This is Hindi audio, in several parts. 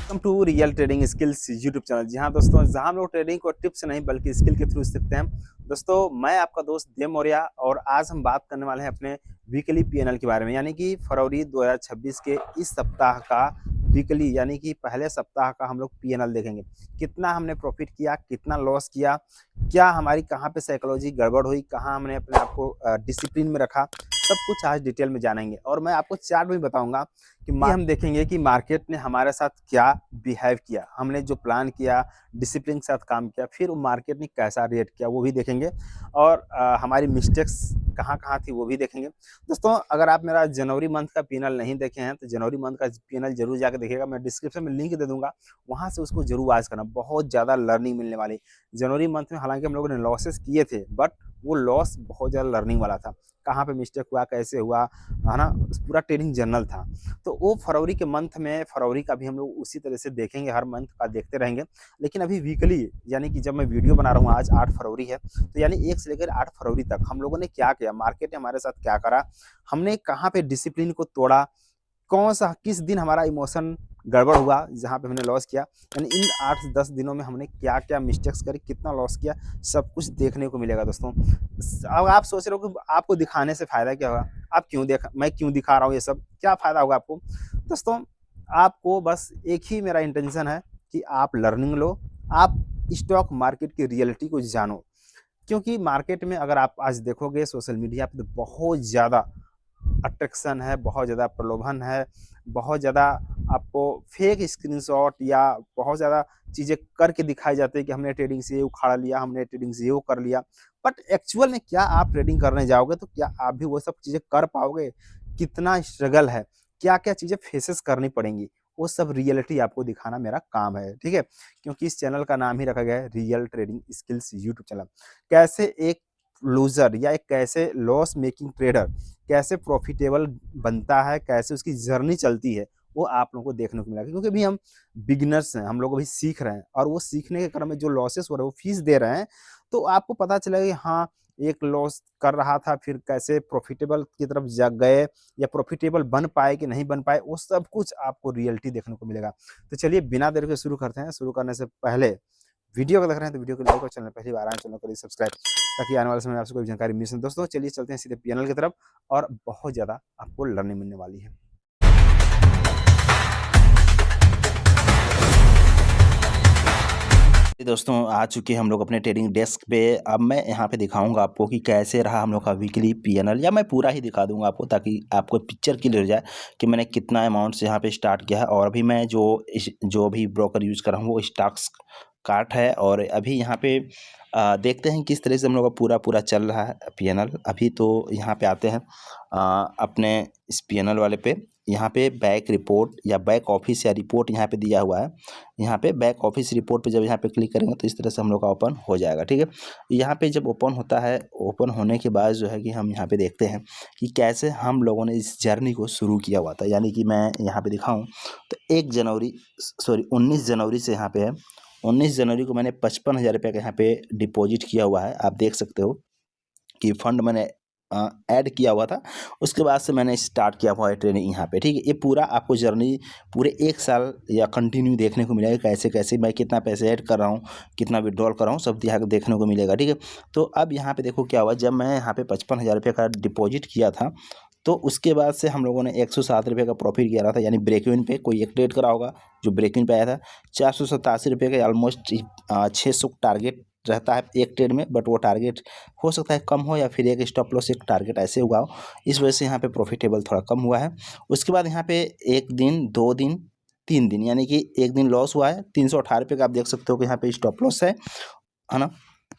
Welcome to real trading skills YouTube channel. जी हाँ दोस्तों, जहाँ हम लोग ट्रेडिंग को टिप्स नहीं बल्कि स्किल के थ्रू सीखते हैं। दोस्तों, मैं आपका दोस्त देव मौर्य और आज हम बात करने वाले हैं अपने वीकली पीएनएल के बारे में, यानी कि फरवरी 2026 के इस सप्ताह का वीकली यानी कि पहले सप्ताह का हम लोग पीएनएल देखेंगे। कितना हमने प्रॉफिट किया, कितना लॉस किया, क्या हमारी कहाँ पे साइकोलॉजी गड़बड़ हुई, कहाँ हमने अपने आप को डिसिप्लिन में रखा, सब कुछ आज डिटेल में जानेंगे। और मैं आपको चार्ट भी बताऊंगा कि हम देखेंगे कि मार्केट ने हमारे साथ क्या बिहेव किया, हमने जो प्लान किया, डिसिप्लिन के साथ काम किया, फिर मार्केट ने कैसा रिएक्ट किया वो भी देखेंगे। और हमारी मिस्टेक्स कहाँ-कहाँ थी वो भी देखेंगे। दोस्तों, अगर आप मेरा जनवरी मंथ का पीएनएल नहीं देखे हैं तो जनवरी मंथ का पीएनएल जरूर जाकर देखिएगा। मैं डिस्क्रिप्शन में लिंक दे दूंगा, वहां से उसको जरूर वॉच करना, बहुत ज़्यादा लर्निंग मिलने वाली। जनवरी मंथ में हालांकि हम लोगों ने लॉसेस किए थे, बट वो लॉस बहुत ज़्यादा लर्निंग वाला था। कहाँ पे मिस्टेक हुआ, कैसे हुआ, है ना, पूरा ट्रेडिंग जर्नल था। तो वो फरवरी के मंथ में फरवरी का भी हम लोग उसी तरह से देखेंगे, हर मंथ का देखते रहेंगे। लेकिन अभी वीकली यानी कि जब मैं वीडियो बना रहा हूँ, आज 8 फरवरी है, तो यानी 1 से लेकर 8 फरवरी तक हम लोगों ने क्या किया, मार्केट ने हमारे साथ क्या करा, हमने कहाँ पे डिसिप्लिन को तोड़ा, कौन सा किस दिन हमारा इमोशन गड़बड़ हुआ जहाँ पे हमने लॉस किया, यानी इन 8-10 दिनों में हमने क्या क्या मिस्टेक्स करी, कितना लॉस किया, सब कुछ देखने को मिलेगा दोस्तों। अब आप सोच रहे हो कि आपको दिखाने से फ़ायदा क्या होगा, आप क्यों देख मैं क्यों दिखा रहा हूँ ये सब, क्या फ़ायदा होगा आपको? दोस्तों, आपको बस एक ही मेरा इंटेंशन है कि आप लर्निंग लो, आप स्टॉक मार्केट की रियलिटी को जानो। क्योंकि मार्केट में अगर आप आज देखोगे सोशल मीडिया पे तो बहुत ज़्यादा अट्रैक्शन है, बहुत ज़्यादा प्रलोभन है, बहुत ज़्यादा आपको फेक स्क्रीनशॉट या बहुत ज़्यादा चीज़ें करके दिखाई जाती है कि हमने ट्रेडिंग से ये उखाड़ लिया, हमने ट्रेडिंग से ये वो कर लिया। बट एक्चुअल में क्या आप ट्रेडिंग करने जाओगे तो क्या आप भी वो सब चीज़ें कर पाओगे? कितना स्ट्रगल है, क्या-क्या चीज़ें फेसेस करनी पड़ेंगी, वो सब रियलिटी आपको दिखाना मेरा काम है, ठीक है? क्योंकि इस चैनल का नाम ही रखा गया है real trading skills YouTube channel. कैसे एक लूज़र या एक कैसे लॉस मेकिंग ट्रेडर कैसे प्रॉफिटेबल बनता है, कैसे उसकी जर्नी चलती है, वो आप लोगों को देखने को मिलेगा। क्योंकि अभी हम बिगिनर्स हैं, हम लोग अभी सीख रहे हैं और वो सीखने के क्रम में जो लॉसेस हो रहे हैं, वो फीस दे रहे हैं, तो आपको पता चलेगा कि हाँ, एक लॉस कर रहा था, फिर कैसे प्रॉफिटेबल की तरफ जा गए या प्रॉफिटेबल बन पाए कि नहीं बन पाए, वो सब कुछ आपको रियलिटी देखने को मिलेगा। तो चलिए बिना देर के शुरू करते हैं। शुरू करने से पहले वीडियो को देख रहे हैं तो वीडियो को लाइक और चैनल पहली बार आए चैनल को सब्सक्राइब, ताकि आने वाले समय में आपसे कोई जानकारी मिल सके। दोस्तों, चलिए चलते हैं सीधे पीएनएल की तरफ और बहुत ज़्यादा आपको लर्निंग मिलने वाली है। दोस्तों, आ चुके हम लोग अपने ट्रेडिंग डेस्क पे। अब मैं यहाँ पे दिखाऊंगा आपको कि कैसे रहा हम लोग का वीकली पीएनएल, या मैं पूरा ही दिखा दूंगा आपको ताकि आपको पिक्चर क्लियर हो जाए कि मैंने कितना अमाउंट से यहाँ पे स्टार्ट किया है। और अभी मैं जो भी ब्रोकर यूज़ कर रहा हूँ वो स्टॉक्स कार्ट है। और अभी यहाँ पे देखते हैं किस तरह से हम लोग का पूरा पूरा चल रहा है पीएनएल। अभी तो यहाँ पे आते हैं अपने इस पीएनएल वाले पे। यहाँ पे बैक रिपोर्ट या बैक ऑफिस या रिपोर्ट यहाँ पे दिया हुआ है। यहाँ पे बैक ऑफिस रिपोर्ट पे जब यहाँ पे क्लिक करेंगे तो इस तरह से हम लोग का ओपन हो जाएगा, ठीक है। यहाँ पे जब ओपन होता है, ओपन होने के बाद जो है कि हम यहाँ पे देखते हैं कि कैसे हम लोगों ने इस जर्नी को शुरू किया हुआ था। यानी कि मैं यहाँ पे दिखाऊँ तो 19 जनवरी से यहाँ पे है। 19 जनवरी को मैंने 55,000 रुपये का यहाँ पे डिपॉजिट किया हुआ है। आप देख सकते हो कि फंड मैंने ऐड किया हुआ था। उसके बाद से मैंने स्टार्ट किया हुआ है ट्रेनिंग यहाँ पे, ठीक है। ये पूरा आपको जर्नी पूरे 1 साल या कंटिन्यू देखने को मिलेगा, कैसे-कैसे मैं कितना पैसे ऐड कर रहा हूँ, कितना विथड्रॉल कर रहा हूँ, सब यहाँ पे देखने को मिलेगा, ठीक है। तो अब यहाँ पे देखो क्या हुआ, जब मैं यहाँ पे 55,000 रुपये का डिपॉजिट किया था, तो उसके बाद से हम लोगों ने 107 रुपये का प्रॉफिट किया रहा था। यानी ब्रेक इवन पे कोई एक ट्रेड करा होगा जो ब्रेक इवन पे आया था। 487 रुपये का ऑलमोस्ट 600 टारगेट रहता है एक ट्रेड में, बट वो टारगेट हो सकता है कम हो या फिर एक स्टॉप लॉस एक टारगेट ऐसे हुआ हो, इस वजह से यहाँ पे प्रॉफिटेबल थोड़ा कम हुआ है। उसके बाद यहाँ पे 1 दिन, 2 दिन, 3 दिन, यानी कि 1 दिन लॉस हुआ है। 318 रुपये का आप देख सकते हो कि यहाँ पे स्टॉप लॉस है ना।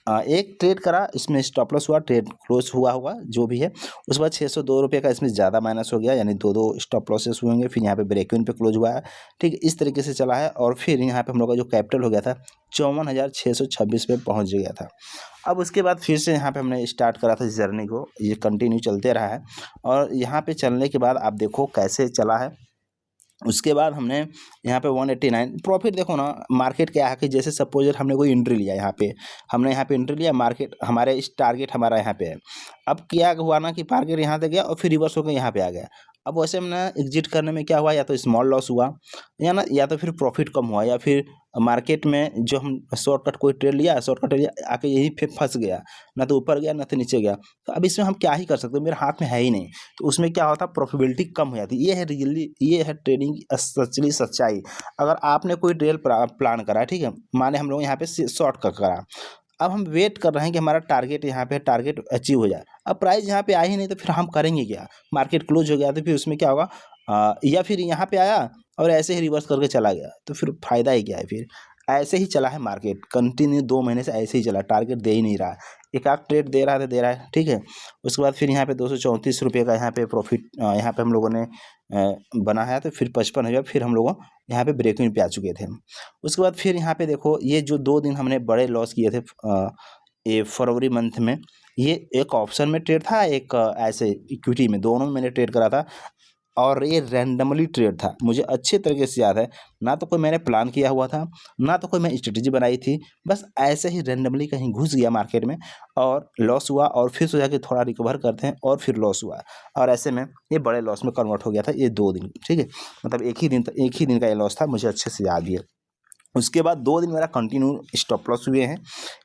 एक ट्रेड करा, इसमें स्टॉप लॉस हुआ, ट्रेड क्लोज हुआ होगा जो भी है। उसके बाद 602 रुपये का इसमें ज़्यादा माइनस हो गया, यानी 2-2 स्टॉप लॉसेस हुए होंगे। फिर यहाँ पे ब्रेक इवन पे क्लोज हुआ है, ठीक है। इस तरीके से चला है और फिर यहाँ पे हम लोग का जो कैपिटल हो गया था 54,626 पे पहुँच गया था। अब उसके बाद फिर से यहाँ पे हमने स्टार्ट करा था इस जर्नी को, ये कंटिन्यू चलते रहा है। और यहाँ पे चलने के बाद आप देखो कैसे चला है। उसके बाद हमने यहाँ पे 189 प्रॉफिट देखो ना। मार्केट क्या है कि जैसे सपोज हमने कोई एंट्री लिया, यहाँ पे हमने यहाँ पे एंट्री लिया, मार्केट हमारे इस टारगेट हमारा यहाँ पे है। अब क्या हुआ ना कि मार्केट यहाँ तक गया और फिर रिवर्स होकर यहाँ पे आ गया। अब वैसे में ना एग्जिट करने में क्या हुआ, या तो स्मॉल लॉस हुआ या तो फिर प्रॉफिट कम हुआ, या फिर मार्केट में जो हम शॉर्टकट कोई ट्रेड लिया, शॉर्टकट लिया आके यहीं पे फंस गया, ना तो ऊपर गया ना तो नीचे गया। तो अब इसमें हम क्या ही कर सकते हैं, मेरे हाथ में है ही नहीं। तो उसमें क्या होता, प्रॉफिटेबिलिटी कम हो जाती। ये है रियली, ये है ट्रेडिंग की असली सच्चाई। अगर आपने कोई ट्रेड प्लान करा है, ठीक है, माने हम लोग यहाँ पे शॉर्ट का करा, अब हम वेट कर रहे हैं कि हमारा टारगेट यहाँ पे टारगेट अचीव हो जाए। अब प्राइस यहाँ पे आ ही नहीं तो फिर हम करेंगे क्या, मार्केट क्लोज हो गया तो फिर उसमें क्या होगा, या फिर यहाँ पे आया और ऐसे ही रिवर्स करके चला गया, तो फिर फायदा ही क्या है। फिर ऐसे ही चला है मार्केट, कंटिन्यू 2 महीने से ऐसे ही चला, टारगेट दे ही नहीं रहा है। एक आध ट्रेड दे रहा है तो दे रहा है, ठीक है। उसके बाद फिर यहाँ पे 234 रुपये का यहाँ पे प्रॉफिट यहाँ पे हम लोगों ने बना है, तो फिर 55,000 फिर हम लोगों यहाँ पे ब्रेक पे आ चुके थे। उसके बाद फिर यहाँ पे देखो, ये जो 2 दिन हमने बड़े लॉस किए थे ये फरवरी मंथ में, ये एक ऑप्शन में ट्रेड था, एक ऐसे इक्विटी में, दोनों में मैंने ट्रेड करा था। और ये रैंडमली ट्रेड था, मुझे अच्छे तरीके से याद है। ना तो कोई मैंने प्लान किया हुआ था, ना तो कोई मैं स्ट्रेटजी बनाई थी, बस ऐसे ही रैंडमली कहीं घुस गया मार्केट में और लॉस हुआ, और फिर सोचा कि थोड़ा रिकवर करते हैं, और फिर लॉस हुआ, और ऐसे में ये बड़े लॉस में कन्वर्ट हो गया था ये 2 दिन, ठीक है। मतलब एक ही दिन का ये लॉस था, मुझे अच्छे से याद भी है। उसके बाद 2 दिन मेरा कंटिन्यू स्टॉप लॉस हुए हैं,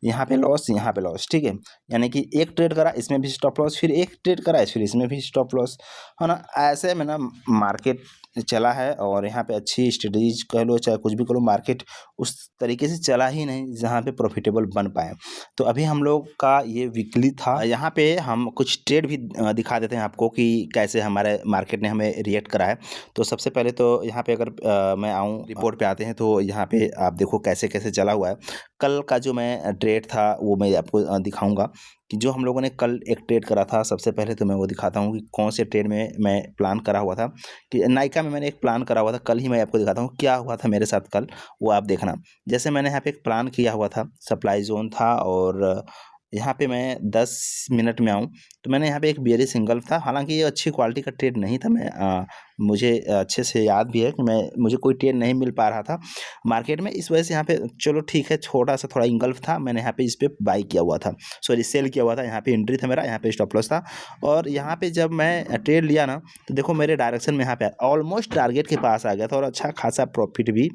यहाँ पे लॉस, यहाँ पे लॉस, ठीक है। यानी कि एक ट्रेड करा इसमें भी स्टॉप लॉस, फिर एक ट्रेड करा फिर इसमें भी स्टॉप लॉस, है ना। ऐसे में ना मार्केट चला है, और यहाँ पे अच्छी स्ट्रेटजीज कह लो चाहे कुछ भी कह लो, मार्केट उस तरीके से चला ही नहीं जहाँ पे प्रॉफिटेबल बन पाए। तो अभी हम लोग का ये वीकली था, यहाँ पे हम कुछ ट्रेड भी दिखा देते हैं आपको कि कैसे हमारे मार्केट ने हमें रिएक्ट करा है। तो सबसे पहले तो यहाँ पे अगर मैं आऊँ रिपोर्ट पे आते हैं, तो यहाँ पे आप देखो कैसे कैसे चला हुआ है। कल का जो मैं ट्रेड था वो मैं आपको दिखाऊंगा कि जो हम लोगों ने कल एक ट्रेड करा था। सबसे पहले तो मैं वो दिखाता हूँ कि कौन से ट्रेड में मैं प्लान करा हुआ था, कि नाइका में मैंने एक प्लान करा हुआ था। कल ही मैं आपको दिखाता हूँ क्या हुआ था मेरे साथ कल, वो आप देखना। जैसे मैंने यहाँ पे एक प्लान किया हुआ था, सप्लाई जोन था, और यहाँ पे मैं 10 मिनट में आऊँ तो मैंने यहाँ पे एक बेयरिश सिंगल था। हालांकि ये अच्छी क्वालिटी का ट्रेड नहीं था, मुझे अच्छे से याद भी है कि मुझे कोई ट्रेड नहीं मिल पा रहा था मार्केट में, इस वजह से यहाँ पे चलो ठीक है, छोटा सा थोड़ा इंगल्फ था, मैंने यहाँ पे इस पे बाई किया हुआ था, सॉरी सेल किया हुआ था। यहाँ पे एंट्री था मेरा, यहाँ पे स्टॉप लॉस था। और यहाँ पे जब मैं ट्रेड लिया ना, तो देखो मेरे डायरेक्शन में यहाँ पे ऑलमोस्ट टारगेट के पास आ गया था, और अच्छा खासा प्रॉफिट भी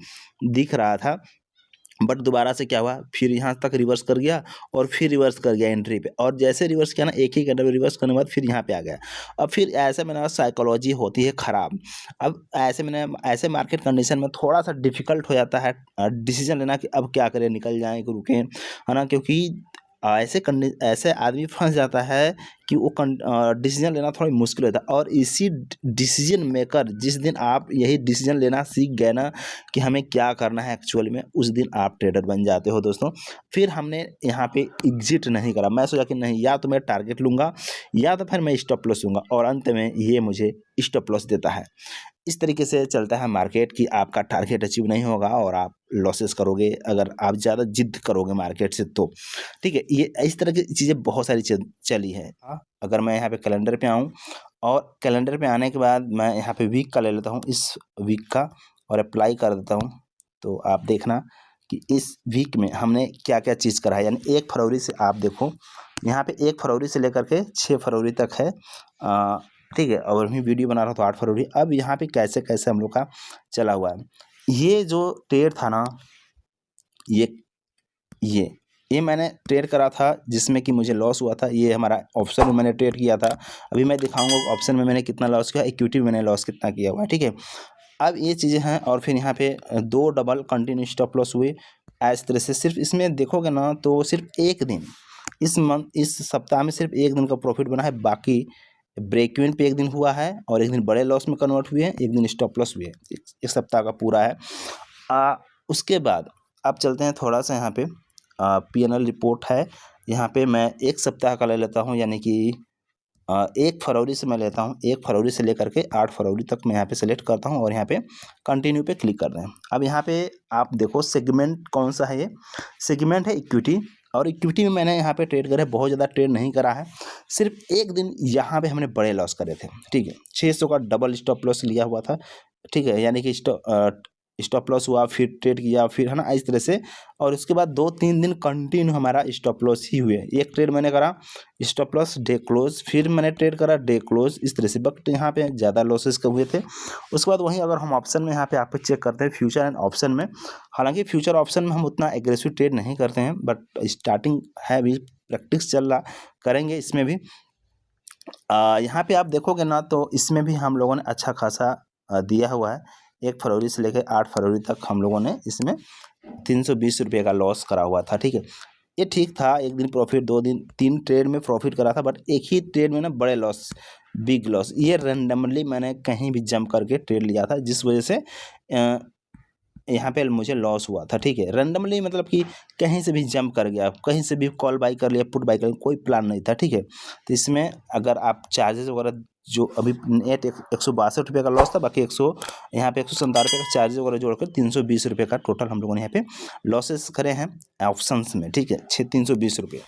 दिख रहा था। बट दोबारा से क्या हुआ, फिर यहाँ तक रिवर्स कर गया, और फिर रिवर्स कर गया एंट्री पे, और जैसे रिवर्स किया ना, एक ही घंटे में रिवर्स करने के बाद फिर यहाँ पे आ गया। अब फिर ऐसे में ना साइकोलॉजी होती है ख़राब। अब ऐसे में ना, ऐसे मार्केट कंडीशन में थोड़ा सा डिफिकल्ट हो जाता है डिसीजन लेना कि अब क्या करें, निकल जाएँ कि रुकें, है ना। क्योंकि ऐसे आदमी फंस जाता है कि वो डिसीजन लेना थोड़ा मुश्किल होता है। और इसी डिसीजन मेकर, जिस दिन आप यही डिसीजन लेना सीख गए ना कि हमें क्या करना है एक्चुअल में, उस दिन आप ट्रेडर बन जाते हो दोस्तों। फिर हमने यहाँ पे एग्जिट नहीं करा, मैं सोचा कि नहीं, या तो मैं टारगेट लूँगा या तो फिर मैं स्टॉप लॉस लूँगा, और अंत में ये मुझे स्टॉप लॉस देता है। इस तरीके से चलता है मार्केट कि आपका टारगेट अचीव नहीं होगा और आप लॉसेस करोगे अगर आप ज़्यादा जिद करोगे मार्केट से, तो ठीक है। ये इस तरह की चीज़ें बहुत सारी चली है। अगर मैं यहाँ पे कैलेंडर पे आऊँ, और कैलेंडर पे आने के बाद मैं यहाँ पे वीक का ले लेता हूँ, इस वीक का, और अप्लाई कर देता हूँ, तो आप देखना कि इस वीक में हमने क्या क्या चीज़ करा है। यानी 1 फरवरी से आप देखो, यहाँ पे 1 फरवरी से लेकर के 6 फरवरी तक है, ठीक है। और मैं वीडियो बना रहा हूँ तो 8 फरवरी। अब यहाँ पे कैसे कैसे हम लोग का चला हुआ है। ये जो ट्रेड था ना, ये मैंने ट्रेड करा था जिसमें कि मुझे लॉस हुआ था। ये हमारा ऑप्शन में मैंने ट्रेड किया था। अभी मैं दिखाऊंगा ऑप्शन में मैंने कितना लॉस किया, इक्विटी में मैंने लॉस कितना किया हुआ है, ठीक है। अब ये चीज़ें हैं, और फिर यहाँ पे 2 डबल कंटिन्यू स्टॉप लॉस हुए। इस तरह से सिर्फ इसमें देखोगे ना तो सिर्फ एक दिन, इस सप्ताह में सिर्फ एक दिन का प्रॉफिट बना है। बाकी ब्रेक इवन पे एक दिन हुआ है, और एक दिन बड़े लॉस में कन्वर्ट हुए हैं, एक दिन स्टॉप लॉस हुए। एक सप्ताह का पूरा है। उसके बाद अब चलते हैं थोड़ा सा यहाँ पे P&L रिपोर्ट है। यहाँ पे मैं एक सप्ताह का ले लेता हूँ, यानी कि 1 फरवरी से मैं लेता हूँ। 1 फरवरी से लेकर के 8 फरवरी तक मैं यहाँ पे सेलेक्ट करता हूँ, और यहाँ पे कंटिन्यू पे क्लिक कर दें। अब यहाँ पे आप देखो सेगमेंट कौन सा है, ये सेगमेंट है इक्विटी। और इक्विटी में मैंने यहाँ पे ट्रेड करे, बहुत ज़्यादा ट्रेड नहीं करा है, सिर्फ एक दिन यहाँ पे हमने बड़े लॉस करे थे, ठीक है। 600 का डबल स्टॉप लॉस लिया हुआ था, ठीक है। यानी कि स्टॉप लॉस हुआ, फिर ट्रेड किया, फिर है ना इस तरह से। और उसके बाद 2-3 दिन कंटिन्यू हमारा स्टॉप लॉस ही हुए। एक ट्रेड मैंने करा स्टॉप लॉस डे क्लोज, फिर मैंने ट्रेड करा डे क्लोज, इस तरह से। बट यहाँ पे ज़्यादा लॉसेस कब हुए थे। उसके बाद वहीं अगर हम ऑप्शन में यहाँ पे आप चेक करते हैं फ्यूचर एंड ऑप्शन में, हालांकि फ्यूचर ऑप्शन में हम उतना एग्रेसिव ट्रेड नहीं करते हैं, बट स्टार्टिंग है, अभी प्रैक्टिस चल रहा, करेंगे इसमें भी। यहाँ पे आप देखोगे ना तो इसमें भी हम लोगों ने अच्छा खासा दिया हुआ है। 1 फरवरी से लेकर 8 फरवरी तक हम लोगों ने इसमें 320 रुपये का लॉस करा हुआ था, ठीक है। ये ठीक था, एक दिन प्रॉफिट, 2 दिन, 3 ट्रेड में प्रॉफिट करा था, बट एक ही ट्रेड में ना बड़े लॉस, बिग लॉस। ये रैंडमली मैंने कहीं भी जंप करके ट्रेड लिया था, जिस वजह से यहाँ पे मुझे लॉस हुआ था, ठीक है। रैंडमली मतलब कि कहीं से भी जंप कर गया, कहीं से भी कॉल बाई कर लिया, पुट बाई कर लिया, कोई प्लान नहीं था, ठीक है। तो इसमें अगर आप चार्जेस वगैरह जो अभी नेट 162 रुपये का लॉस था, बाकी यहाँ पे 157 रुपये का चार्जेस वगैरह जोड़कर 320 रुपये का टोटल हम लोगों ने यहाँ पे लॉसेस करे हैं ऑप्शंस में, ठीक है। 320 रुपये।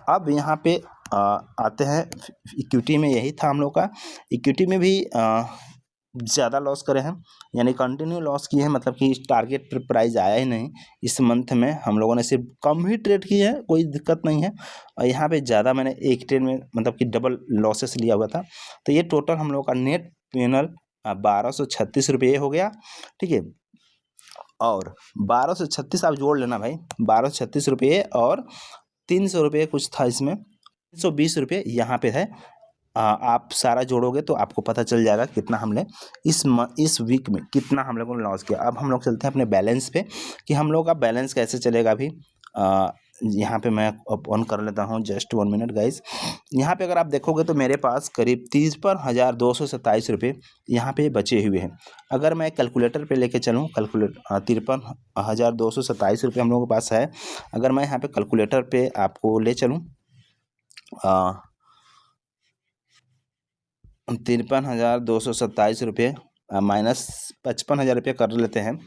अब यहाँ पे आते हैं इक्विटी में, यही था हम लोग का। इक्विटी में भी ज़्यादा लॉस करे हैं, यानी कंटिन्यू लॉस किए हैं, मतलब कि टारगेट पर प्राइस आया ही नहीं। इस मंथ में हम लोगों ने सिर्फ कम ही ट्रेड किए हैं, कोई दिक्कत नहीं है। और यहाँ पे ज़्यादा मैंने एक ट्रेड में मतलब कि डबल लॉसेस लिया हुआ था। तो ये टोटल हम लोगों का नेट P&L 1236 रुपये हो गया, ठीक है। और 1236 आप जोड़ लेना भाई, 1236 रुपये और 300 रुपये कुछ था इसमें, 320 रुपये यहाँ पे है। आप सारा जोड़ोगे तो आपको पता चल जाएगा कितना हमने इस वीक में कितना हम लोगों ने लॉस किया। अब हम लोग चलते हैं अपने बैलेंस पे कि हम लोग का बैलेंस कैसे चलेगा अभी। यहाँ पे मैं ऑन कर लेता हूँ, जस्ट 1 मिनट गाइज। यहाँ पे अगर आप देखोगे तो मेरे पास करीब 53,227 रुपये यहाँ पे बचे हुए हैं। अगर मैं कैलकुलेटर पे लेके चलूँ, 53,227 रुपये हम लोगों के पास है। अगर मैं यहाँ पे कैलकुलेटर पे आपको ले चलूँ 53,227 रुपये माइनस 55,000 रुपये कर लेते हैं,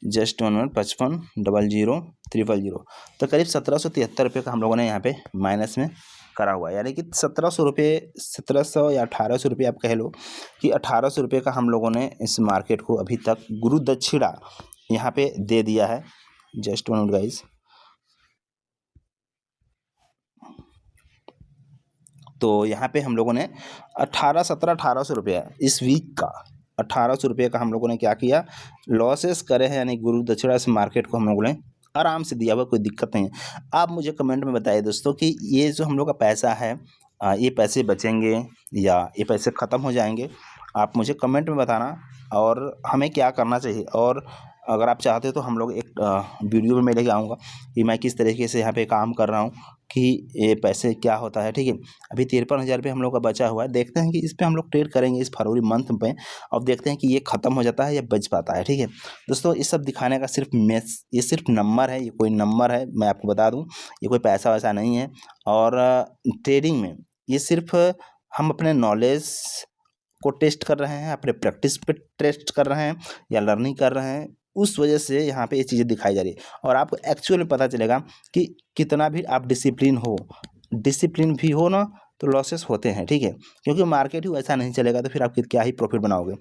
जस्ट 1 मिनट, 55 00 000, तो करीब 1773 रुपये का हम लोगों ने यहाँ पे माइनस में करा हुआ है। यानी कि 1700 रुपये, 1700 या 1800 रुपये आप कह लो कि 1800 रुपये का हम लोगों ने इस मार्केट को अभी तक गुरु दक्षिणा यहाँ पे दे दिया है। Just 1 minute guys. तो यहाँ पे हम लोगों ने 1800 रुपये इस वीक का 1800 रुपये का हम लोगों ने क्या किया, लॉसेस करे हैं, यानी गुरु दक्षिणा से मार्केट को हम लोगों ने आराम से दिया हुआ, कोई दिक्कत नहीं है। आप मुझे कमेंट में बताइए दोस्तों कि ये जो हम लोग का पैसा है, ये पैसे बचेंगे या ये पैसे ख़त्म हो जाएंगे। आप मुझे कमेंट में बताना और हमें क्या करना चाहिए। और अगर आप चाहते हो तो हम लोग एक वीडियो में मैं लेके आऊँगा कि मैं किस तरीके से यहाँ पे काम कर रहा हूँ, कि ये पैसे क्या होता है, ठीक है। अभी 53,000 रुपये हम लोग का बचा हुआ है। देखते हैं कि इस पे हम लोग ट्रेड करेंगे इस फरवरी मंथ पे, और देखते हैं कि ये ख़त्म हो जाता है या बच पाता है, ठीक है दोस्तों। ये सब दिखाने का सिर्फ ये सिर्फ नंबर है, ये कोई नंबर है, मैं आपको बता दूँ, ये कोई पैसा वैसा नहीं है। और ट्रेडिंग में ये सिर्फ हम अपने नॉलेज को टेस्ट कर रहे हैं, अपने प्रैक्टिस पे टेस्ट कर रहे हैं या लर्निंग कर रहे हैं, उस वजह से यहाँ पे ये चीज़ें दिखाई जा रही है। और आपको एक्चुअल में पता चलेगा कि कितना भी आप डिसिप्लिन भी हो ना, तो लॉसेस होते हैं, ठीक है। क्योंकि मार्केट ही वैसा नहीं चलेगा तो फिर आप क्या ही प्रॉफिट बनाओगे।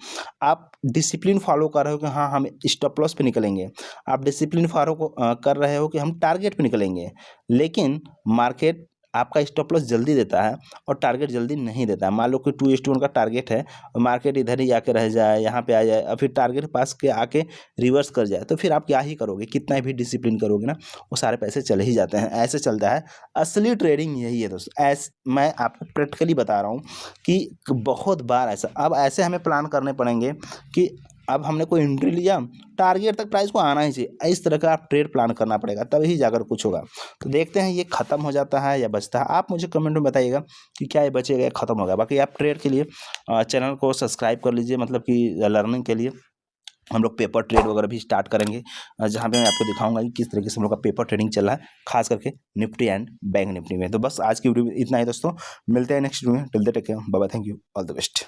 आप डिसिप्लिन फॉलो कर रहे हो कि हाँ हम स्टॉप लॉस पे निकलेंगे, आप डिसिप्लिन फॉलो कर रहे हो कि हम टारगेट पे निकलेंगे, लेकिन मार्केट आपका स्टॉप लॉस जल्दी देता है और टारगेट जल्दी नहीं देता है। मान लो कि 2:1 का टारगेट है और मार्केट इधर ही आके रह जाए, यहाँ पे आ जाए और फिर टारगेट पास के आके रिवर्स कर जाए, तो फिर आप क्या ही करोगे, कितना भी डिसिप्लिन करोगे ना, वो सारे पैसे चले ही जाते हैं। ऐसे चलता है असली ट्रेडिंग, यही है दोस्तों। मैं आपको प्रैक्टिकली बता रहा हूँ कि बहुत बार अब ऐसे हमें प्लान करने पड़ेंगे कि अब हमने कोई एंट्री लिया, टारगेट तक प्राइस को आना ही चाहिए, इस तरह का आप ट्रेड प्लान करना पड़ेगा, तभी जाकर कुछ होगा। तो देखते हैं ये ख़त्म हो जाता है या बचता है। आप मुझे कमेंट में बताइएगा कि क्या ये बचेगा या ख़त्म होगा। बाकी आप ट्रेड के लिए चैनल को सब्सक्राइब कर लीजिए, मतलब कि लर्निंग के लिए हम लोग पेपर ट्रेड वगैरह भी स्टार्ट करेंगे, जहाँ पे मैं आपको दिखाऊंगा कि किस तरीके से हम लोग का पेपर ट्रेडिंग चल रहा है, खास करके निफ्टी एंड बैंक निफ्टी में। तो बस आज की वीडियो इतना ही दोस्तों, मिलते हैं नेक्स्ट वीडियो में। Till the take care, bye bye, thank you, all the best.